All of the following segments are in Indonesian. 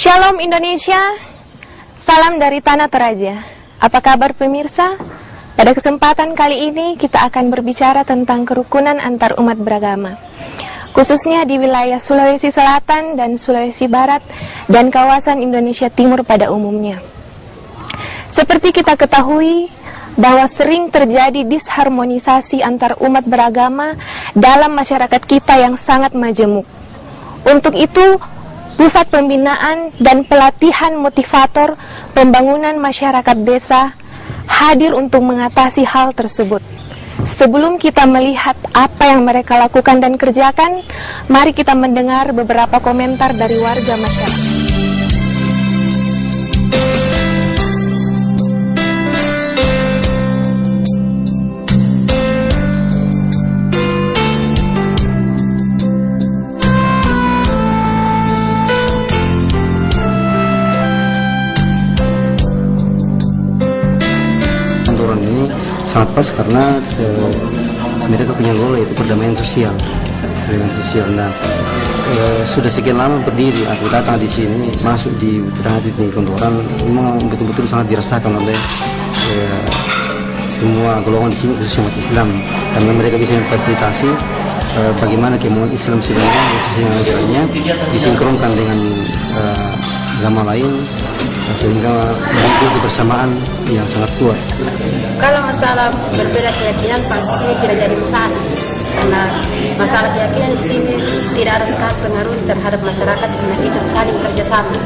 Shalom Indonesia, salam dari Tanah Toraja. Apa kabar pemirsa? Pada kesempatan kali ini kita akan berbicara tentang kerukunan antar umat beragama, khususnya di wilayah Sulawesi Selatan dan Sulawesi Barat dan kawasan Indonesia Timur pada umumnya. Seperti kita ketahui bahwa sering terjadi disharmonisasi antar umat beragama dalam masyarakat kita yang sangat majemuk. Untuk itu, Pusat Pembinaan dan Pelatihan Motivator Pembangunan Masyarakat Desa hadir untuk mengatasi hal tersebut. Sebelum kita melihat apa yang mereka lakukan dan kerjakan, mari kita mendengar beberapa komentar dari warga masyarakat. Sangat pas karena mereka punya goal yaitu perdamaian sosial. Nah, sudah sekian lama berdiri, aku datang di sini, masuk di Rangatid di Kondoran, memang betul-betul sangat dirasakan oleh semua golongan di sini, khususnya umat Islam, karena mereka bisa memfasilitasi bagaimana kemauan Islam sebenarnya sesuai dengan ajarannya disinkronkan dengan agama lain, sehingga memiliki kebersamaan yang sangat kuat. Kalau masalah berbeda keyakinan pasti tidak jadi masalah, karena masalah keyakinan di sini tidak ada sekali pengaruh terhadap masyarakat karena kita saling kerjasama.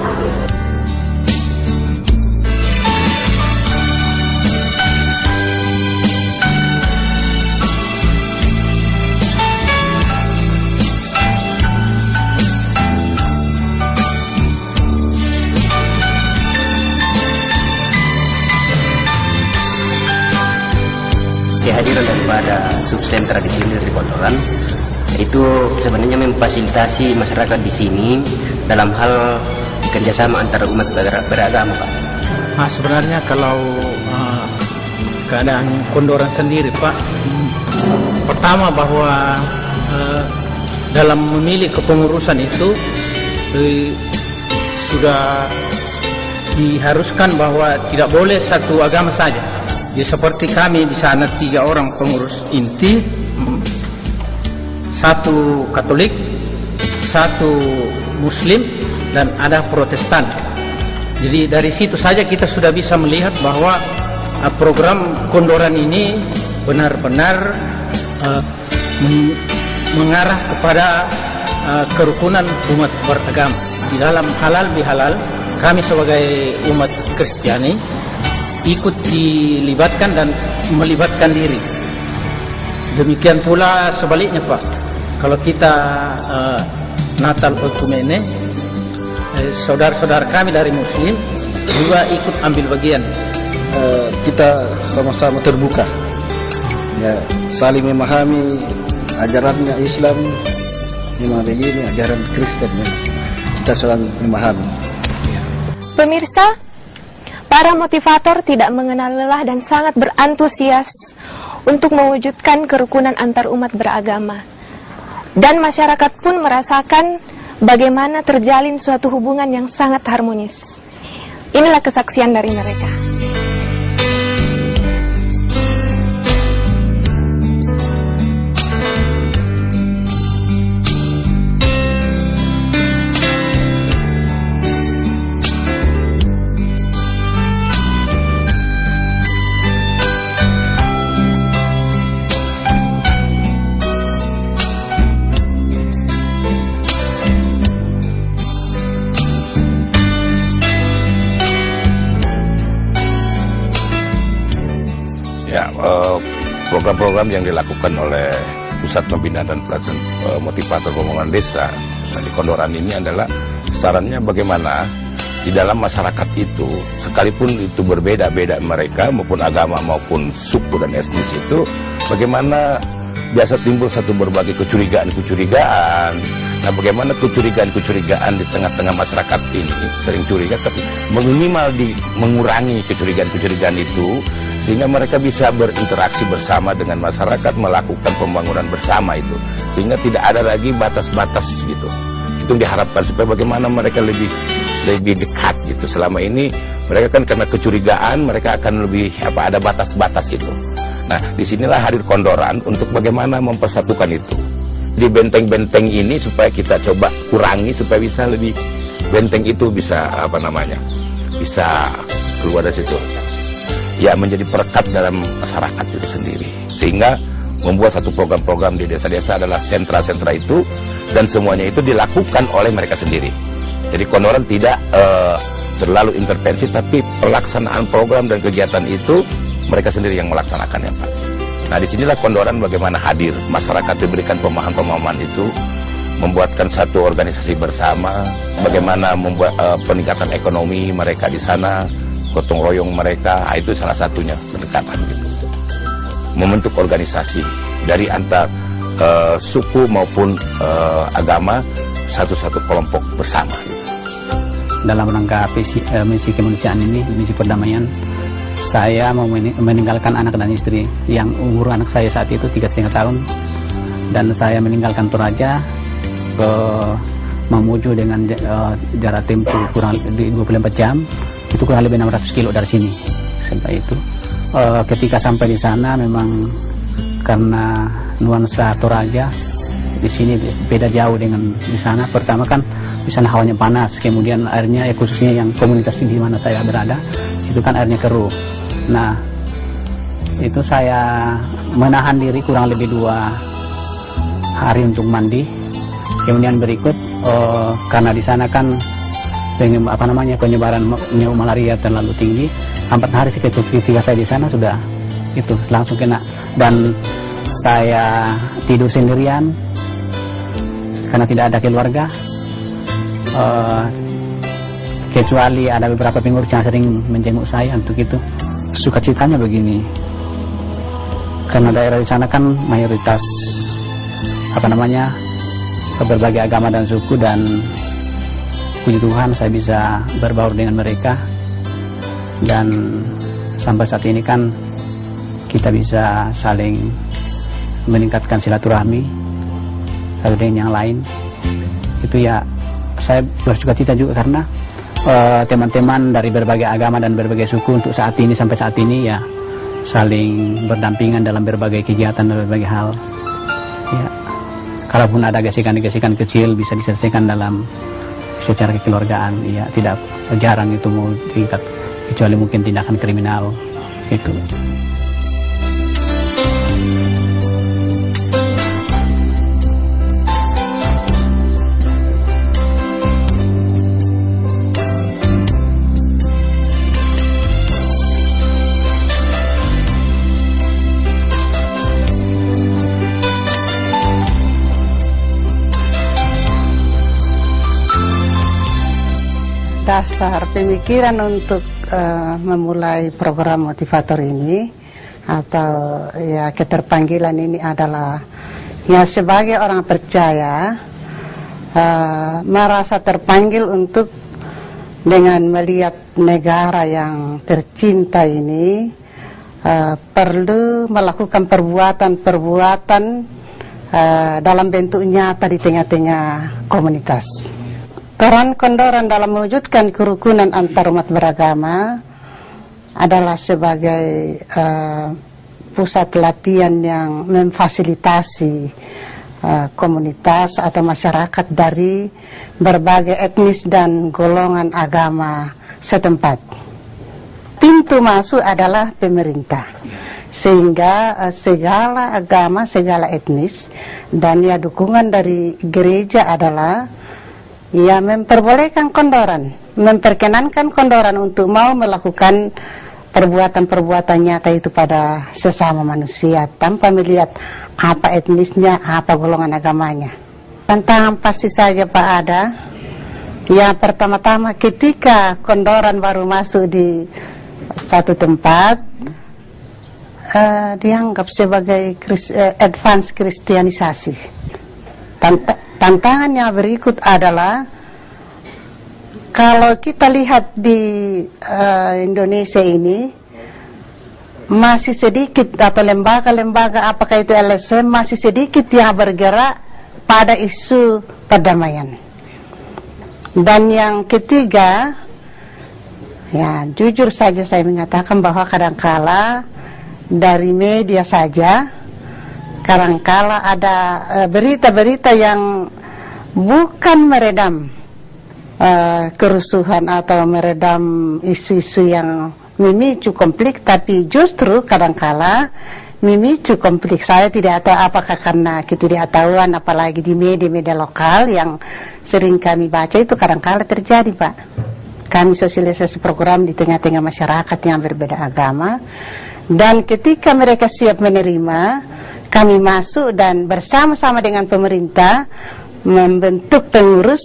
Kehadiran daripada subsentra di sini dari Kondoran itu sebenarnya memfasilitasi masyarakat di sini dalam hal kerjasama antara umat beragama, Pak. Nah, sebenarnya kalau keadaan Kondoran sendiri, Pak, pertama bahwa dalam memilih kepengurusan itu sudah diharuskan bahwa tidak boleh satu agama saja. Ya, seperti kami di sana 3 orang pengurus inti, 1 Katolik, 1 Muslim, dan ada Protestan. Jadi dari situ saja kita sudah bisa melihat bahwa program Kondoran ini benar-benar mengarah kepada kerukunan umat beragama. Di dalam halal bihalal, kami sebagai umat Kristiani ikut dilibatkan dan melibatkan diri. Demikian pula sebaliknya, Pak. Kalau kita Natal Okumene, saudara-saudara kami dari Muslim juga ikut ambil bagian. Kita sama-sama terbuka, ya, saling memahami ajarannya Islam, memang begini ajaran Kristen, ya. Kita selalu memahami. Pemirsa, para motivator tidak mengenal lelah dan sangat berantusias untuk mewujudkan kerukunan antar umat beragama. Dan masyarakat pun merasakan bagaimana terjalin suatu hubungan yang sangat harmonis. Inilah kesaksian dari mereka. Program-program yang dilakukan oleh Pusat Pembinaan dan Pelatihan Motivator Pembangunan Desa di Kondoran ini adalah sarannya bagaimana di dalam masyarakat itu, sekalipun itu berbeda-beda mereka maupun agama maupun suku dan etnis itu, bagaimana biasa timbul satu berbagai kecurigaan. Nah, bagaimana kecurigaan di tengah-tengah masyarakat ini sering curiga, tapi minimal mengurangi kecurigaan itu, sehingga mereka bisa berinteraksi bersama dengan masyarakat, melakukan pembangunan bersama itu, sehingga tidak ada lagi batas-batas gitu. Itu diharapkan supaya bagaimana mereka lebih lebih dekat gitu. Selama ini mereka kan karena kecurigaan, mereka akan lebih ada batas-batas itu. Nah, disinilah hadir Kondoran untuk bagaimana mempersatukan itu. Di benteng-benteng ini supaya kita coba kurangi supaya bisa lebih, benteng itu bisa bisa keluar dari situ. Ya, menjadi perekat dalam masyarakat itu sendiri. Sehingga membuat satu program-program di desa-desa adalah sentra-sentra itu, dan semuanya itu dilakukan oleh mereka sendiri. Jadi Kondoran tidak terlalu intervensi, tapi pelaksanaan program dan kegiatan itu mereka sendiri yang melaksanakannya, Pak. Nah, disinilah Kondoran bagaimana hadir, masyarakat diberikan pemahaman-pemahaman itu, membuatkan satu organisasi bersama, bagaimana membuat peningkatan ekonomi mereka di sana, gotong royong mereka, itu salah satunya pendekatan gitu. Membentuk organisasi dari antar suku maupun agama, satu-satu kelompok bersama gitu. Dalam rangka misi kemanusiaan ini, misi perdamaian, saya mau meninggalkan anak dan istri. Yang umur anak saya saat itu 3,5 tahun, dan saya meninggalkan Toraja ke Mamuju dengan jarak tempuh kurang 24 jam, itu kurang lebih 600 kilo dari sini. Sampai itu ketika sampai di sana memang karena nuansa Toraja di sini beda jauh dengan di sana. Pertama kan di sana hawanya panas, kemudian airnya khususnya yang komunitas di mana saya berada itu kan airnya keruh. Nah, itu saya menahan diri kurang lebih 2 hari untuk mandi. Kemudian berikut karena di sana kan penyebaran malaria terlalu tinggi. 4 hari ketika saya di sana sudah itu langsung kena, dan saya tidur sendirian karena tidak ada keluarga, kecuali ada beberapa pengurus yang sering menjenguk saya untuk itu. Sukacitanya begini, karena daerah di sana kan mayoritas berbagai agama dan suku, dan puji Tuhan saya bisa berbaur dengan mereka, dan sampai saat ini kan kita bisa saling meningkatkan silaturahmi satu dengan yang lain. Itu ya, saya bersukacita juga karena teman-teman dari berbagai agama dan berbagai suku untuk saat ini, sampai saat ini ya saling berdampingan dalam berbagai kegiatan dan berbagai hal. Ya, kalaupun ada gesekan-gesekan kecil bisa diselesaikan dalam secara kekeluargaan. Ya, tidak jarang itu mau tingkat, kecuali mungkin tindakan kriminal itu. Dasar pemikiran untuk memulai program motivator ini atau ya keterpanggilan ini adalah ya sebagai orang percaya merasa terpanggil untuk dengan melihat negara yang tercinta ini perlu melakukan perbuatan-perbuatan dalam bentuk nyata di tengah-tengah komunitas. Peran Kondoran dalam mewujudkan kerukunan antar umat beragama adalah sebagai pusat latihan yang memfasilitasi komunitas atau masyarakat dari berbagai etnis dan golongan agama setempat. Pintu masuk adalah pemerintah, sehingga segala agama, segala etnis, dan ya dukungan dari gereja adalah ya memperbolehkan Kondoran, memperkenankan Kondoran untuk mau melakukan perbuatan-perbuatan nyata itu pada sesama manusia tanpa melihat apa etnisnya, apa golongan agamanya. Tantangan pasti saja Pak ada. Ya, pertama-tama ketika Kondoran baru masuk di satu tempat, dianggap sebagai advance kristianisasi. Tantangan yang berikut adalah kalau kita lihat di Indonesia ini masih sedikit, atau lembaga-lembaga apakah itu LSM masih sedikit yang bergerak pada isu perdamaian. Dan yang ketiga, ya jujur saja saya menyatakan bahwa kadangkala dari media saja, kadangkala ada berita-berita yang bukan meredam kerusuhan atau meredam isu-isu yang memicu konflik, tapi justru kadangkala memicu konflik. Saya tidak tahu apakah karena ketidaktahuan, apalagi di media-media lokal yang sering kami baca itu kadangkala terjadi, Pak. Kami sosialisasi program di tengah-tengah masyarakat yang berbeda agama, dan ketika mereka siap menerima, kami masuk dan bersama-sama dengan pemerintah membentuk pengurus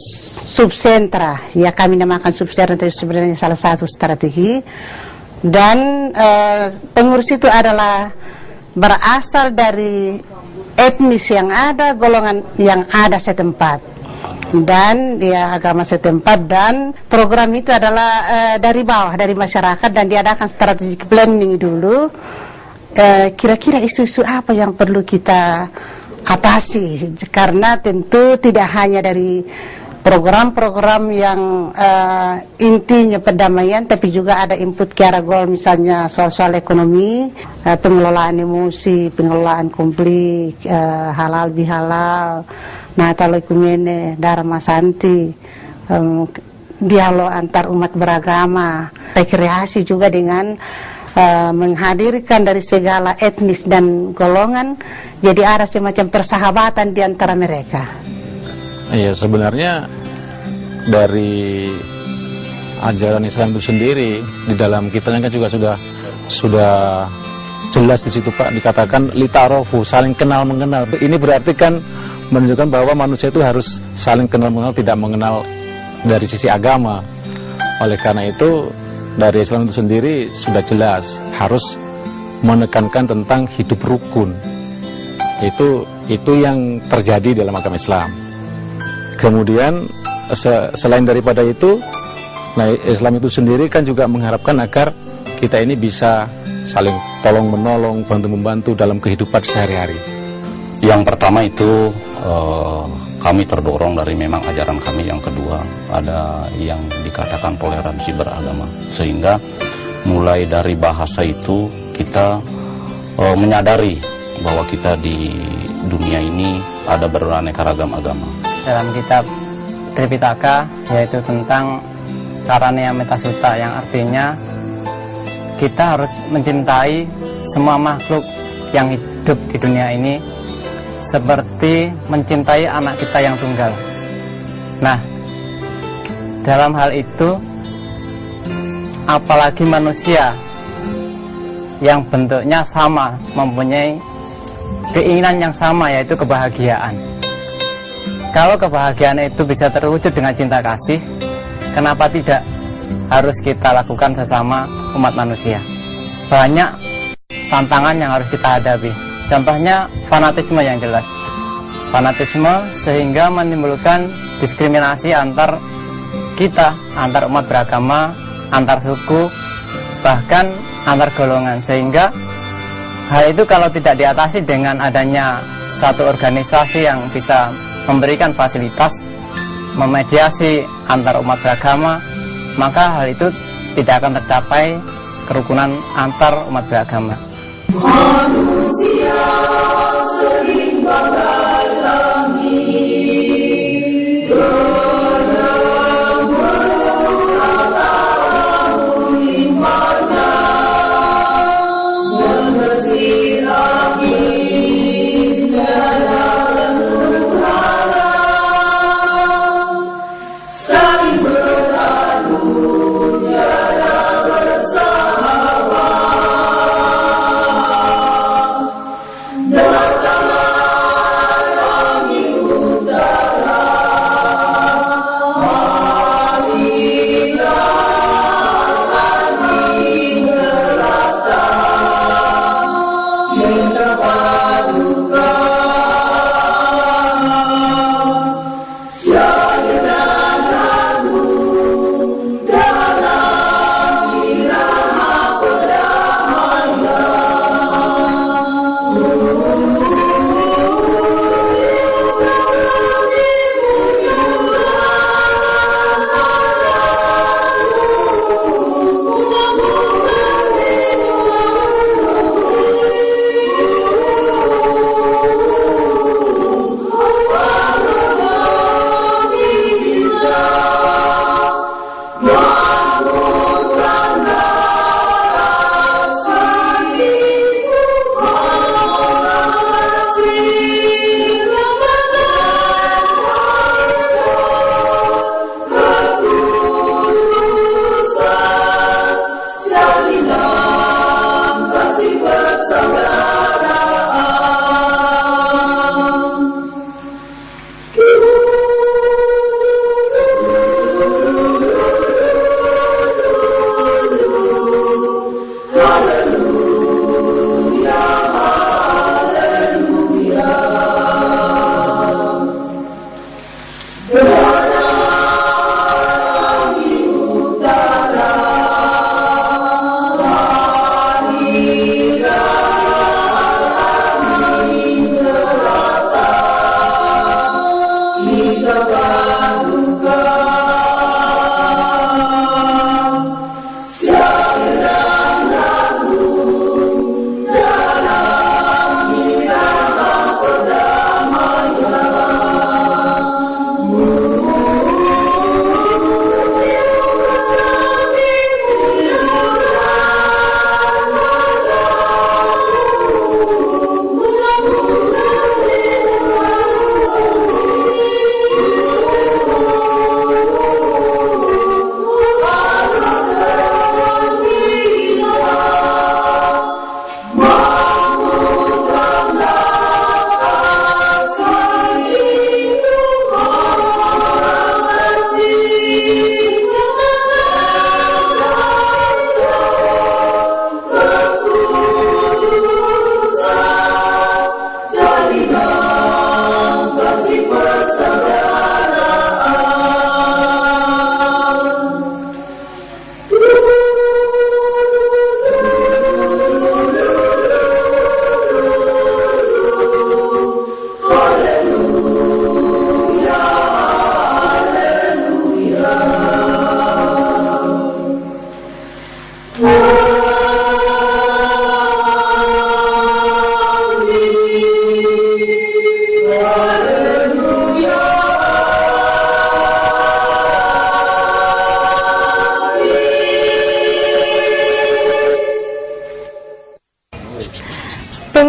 subsentra. Ya, kami namakan subsentra itu sebenarnya salah satu strategi. Dan pengurus itu adalah berasal dari etnis yang ada, golongan yang ada setempat, dan ya agama setempat. Dan program itu adalah dari bawah, dari masyarakat, dan diadakan strategic planning dulu. Kira-kira isu-isu apa yang perlu kita atasi, karena tentu tidak hanya dari program-program yang intinya perdamaian, tapi juga ada input ke arah goal, misalnya soal-soal ekonomi, pengelolaan emosi, pengelolaan konflik, halal bihalal, natal ekumene, dharma santi, dialog antar umat beragama, rekreasi juga dengan menghadirkan dari segala etnis dan golongan, jadi ada semacam persahabatan di antara mereka. Iya, sebenarnya dari ajaran Islam itu sendiri di dalam kitanya kan juga sudah jelas di situ, Pak, dikatakan litarofu, saling kenal mengenal. Ini berarti kan menunjukkan bahwa manusia itu harus saling kenal mengenal, tidak mengenal dari sisi agama. Oleh karena itu dari Islam itu sendiri sudah jelas harus menekankan tentang hidup rukun. Itu yang terjadi dalam agama Islam. Kemudian selain daripada itu, nah, Islam itu sendiri kan juga mengharapkan agar kita ini bisa saling tolong menolong, bantu membantu dalam kehidupan sehari-hari. Yang pertama itu kami terdorong dari memang ajaran kami. Yang kedua ada yang dikatakan toleransi beragama, sehingga mulai dari bahasa itu kita menyadari bahwa kita di dunia ini ada beraneka ragam agama. Dalam kitab Tripitaka, yaitu tentang Karania Metasutta, yang artinya kita harus mencintai semua makhluk yang hidup di dunia ini seperti mencintai anak kita yang tunggal. Nah, dalam hal itu apalagi manusia yang bentuknya sama, mempunyai keinginan yang sama, yaitu kebahagiaan. Kalau kebahagiaan itu bisa terwujud dengan cinta kasih, kenapa tidak harus kita lakukan sesama umat manusia? Banyak tantangan yang harus kita hadapi. Contohnya fanatisme yang jelas. Fanatisme sehingga menimbulkan diskriminasi antar kita, antar umat beragama, antar suku, bahkan antar golongan. Sehingga hal itu kalau tidak diatasi dengan adanya satu organisasi yang bisa memberikan fasilitas, memediasi antar umat beragama, maka hal itu tidak akan tercapai kerukunan antar umat beragama. Manusia sering berkelahi,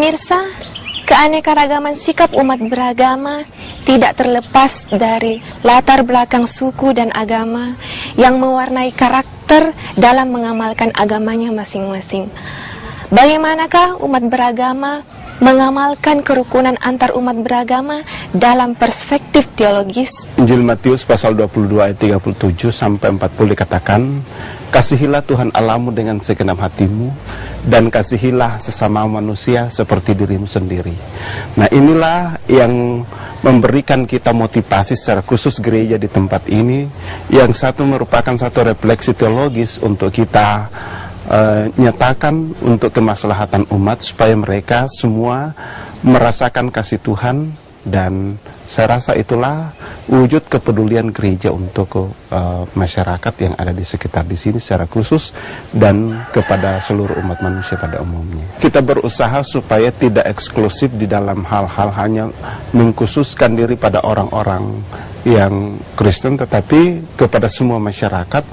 Pemirsa, keanekaragaman sikap umat beragama tidak terlepas dari latar belakang suku dan agama yang mewarnai karakter dalam mengamalkan agamanya masing-masing. Bagaimanakah umat beragama mengamalkan kerukunan antar umat beragama dalam perspektif teologis? Injil Matius pasal 22 ayat 37 sampai 40 dikatakan, kasihilah Tuhan Allahmu dengan segenap hatimu, dan kasihilah sesama manusia seperti dirimu sendiri. Nah, inilah yang memberikan kita motivasi secara khusus gereja di tempat ini, yang satu merupakan satu refleksi teologis untuk kita nyatakan untuk kemaslahatan umat, supaya mereka semua merasakan kasih Tuhan. Dan saya rasa itulah wujud kepedulian gereja untuk masyarakat yang ada di sekitar di sini secara khusus, dan kepada seluruh umat manusia pada umumnya. Kita berusaha supaya tidak eksklusif di dalam hal-hal hanya mengkhususkan diri pada orang-orang yang Kristen, tetapi kepada semua masyarakat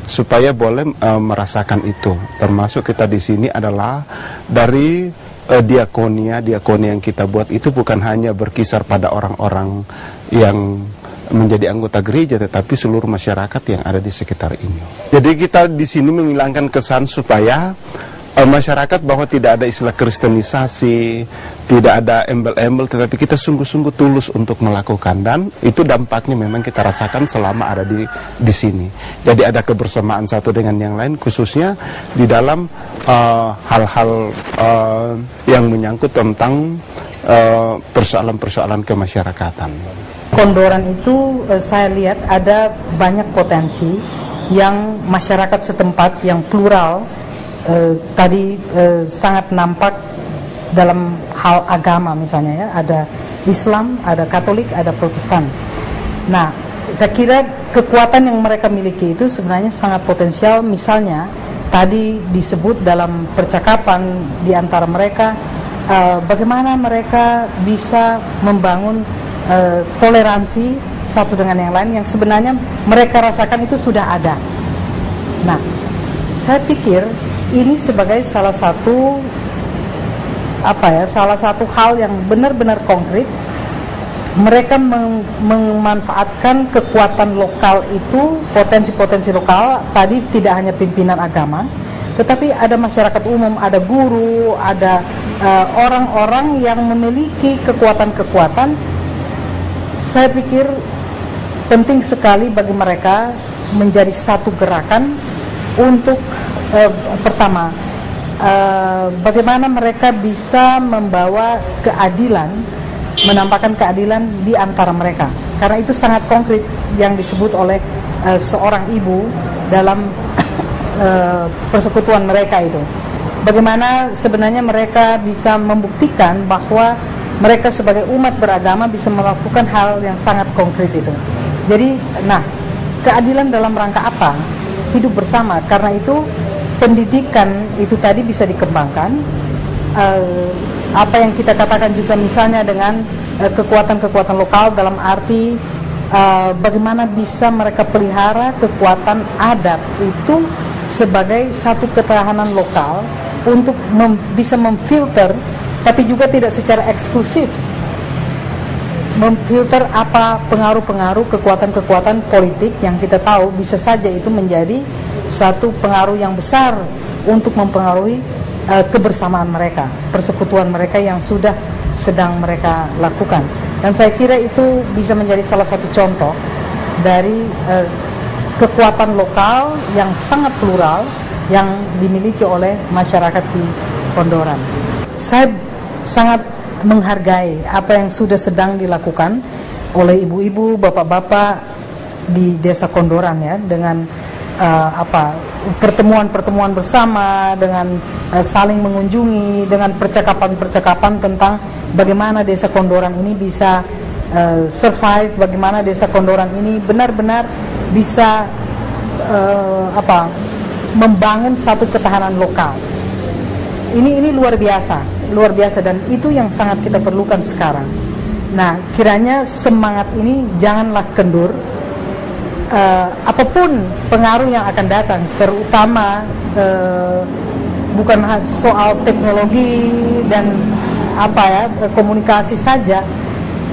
supaya boleh merasakan itu. Termasuk kita di sini adalah dari diakonia yang kita buat itu bukan hanya berkisar pada orang-orang yang menjadi anggota gereja, tetapi seluruh masyarakat yang ada di sekitar ini. Jadi kita di sini menghilangkan kesan supaya masyarakat bahwa tidak ada istilah kristenisasi, tidak ada embel-embel, tetapi kita sungguh-sungguh tulus untuk melakukan, dan itu dampaknya memang kita rasakan selama ada di sini. Jadi ada kebersamaan satu dengan yang lain, khususnya di dalam hal-hal yang menyangkut tentang persoalan-persoalan kemasyarakatan. Kondoran itu saya lihat ada banyak potensi yang masyarakat setempat yang plural tadi sangat nampak dalam hal agama, misalnya ya, ada Islam, ada Katolik, ada Protestan. Nah, saya kira kekuatan yang mereka miliki itu sebenarnya sangat potensial. Misalnya tadi disebut dalam percakapan di antara mereka, bagaimana mereka bisa membangun toleransi satu dengan yang lain yang sebenarnya mereka rasakan itu sudah ada. Nah, saya pikir ini sebagai salah satu hal yang benar-benar konkret. Mereka memanfaatkan kekuatan lokal itu, potensi-potensi lokal. Tadi tidak hanya pimpinan agama, tetapi ada masyarakat umum, ada guru, ada orang-orang yang memiliki kekuatan-kekuatan. Saya pikir penting sekali bagi mereka menjadi satu gerakan untuk pertama, bagaimana mereka bisa membawa keadilan, menampakkan keadilan di antara mereka. Karena itu sangat konkret yang disebut oleh seorang ibu dalam persekutuan mereka itu. Bagaimana sebenarnya mereka bisa membuktikan bahwa mereka sebagai umat beragama bisa melakukan hal yang sangat konkret itu. Jadi, nah, keadilan dalam rangka apa? Hidup bersama. Karena itu pendidikan itu tadi bisa dikembangkan. Apa yang kita katakan juga misalnya dengan kekuatan-kekuatan lokal, dalam arti bagaimana bisa mereka pelihara kekuatan adat itu sebagai satu ketahanan lokal untuk bisa memfilter, tapi juga tidak secara eksklusif memfilter apa pengaruh-pengaruh kekuatan-kekuatan politik yang kita tahu bisa saja itu menjadi satu pengaruh yang besar untuk mempengaruhi kebersamaan mereka, persekutuan mereka yang sudah sedang mereka lakukan. Dan saya kira itu bisa menjadi salah satu contoh dari kekuatan lokal yang sangat plural yang dimiliki oleh masyarakat di Kondoran. Saya sangat menghargai apa yang sudah sedang dilakukan oleh ibu-ibu, bapak-bapak di Desa Kondoran ya, dengan pertemuan-pertemuan bersama, dengan saling mengunjungi, dengan percakapan-percakapan tentang bagaimana Desa Kondoran ini bisa survive, bagaimana Desa Kondoran ini benar-benar bisa membangun satu ketahanan lokal. Ini luar biasa, dan itu yang sangat kita perlukan sekarang. Nah, kiranya semangat ini janganlah kendur. Apapun pengaruh yang akan datang, terutama bukan soal teknologi dan komunikasi saja,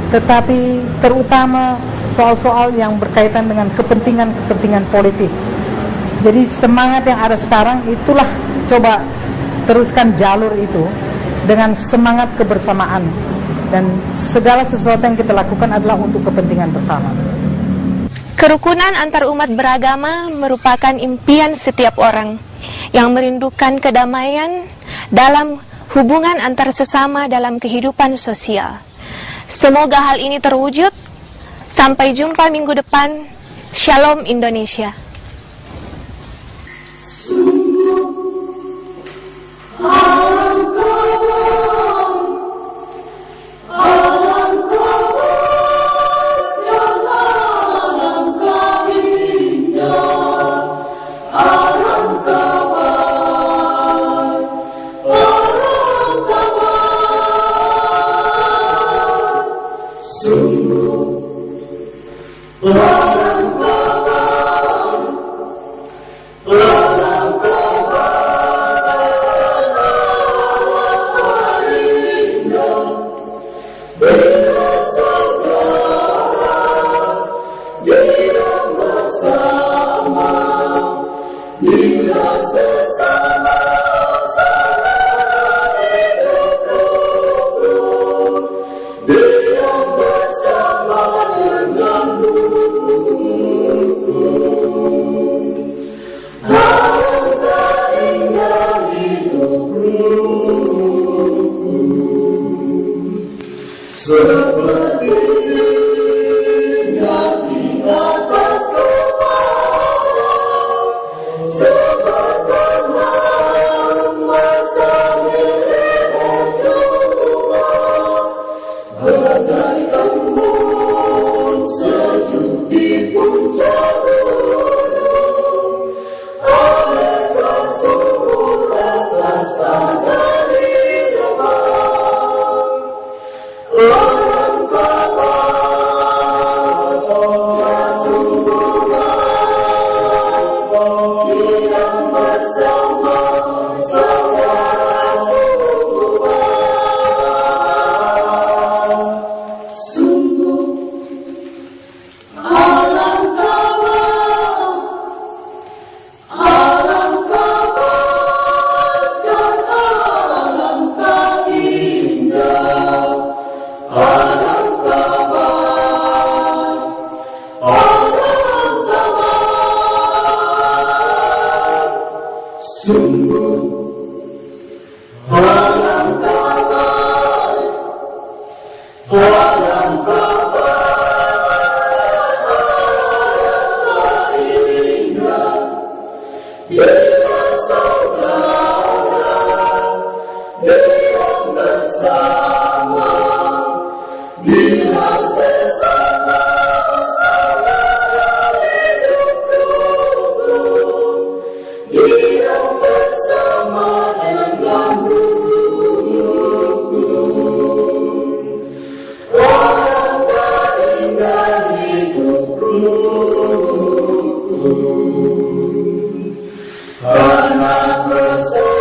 tetapi terutama soal-soal yang berkaitan dengan kepentingan politik. Jadi semangat yang ada sekarang itulah, coba teruskan jalur itu dengan semangat kebersamaan, dan segala sesuatu yang kita lakukan adalah untuk kepentingan bersama. Kerukunan antar umat beragama merupakan impian setiap orang yang merindukan kedamaian dalam hubungan antar sesama dalam kehidupan sosial. Semoga hal ini terwujud. Sampai jumpa minggu depan. Shalom Indonesia. Karena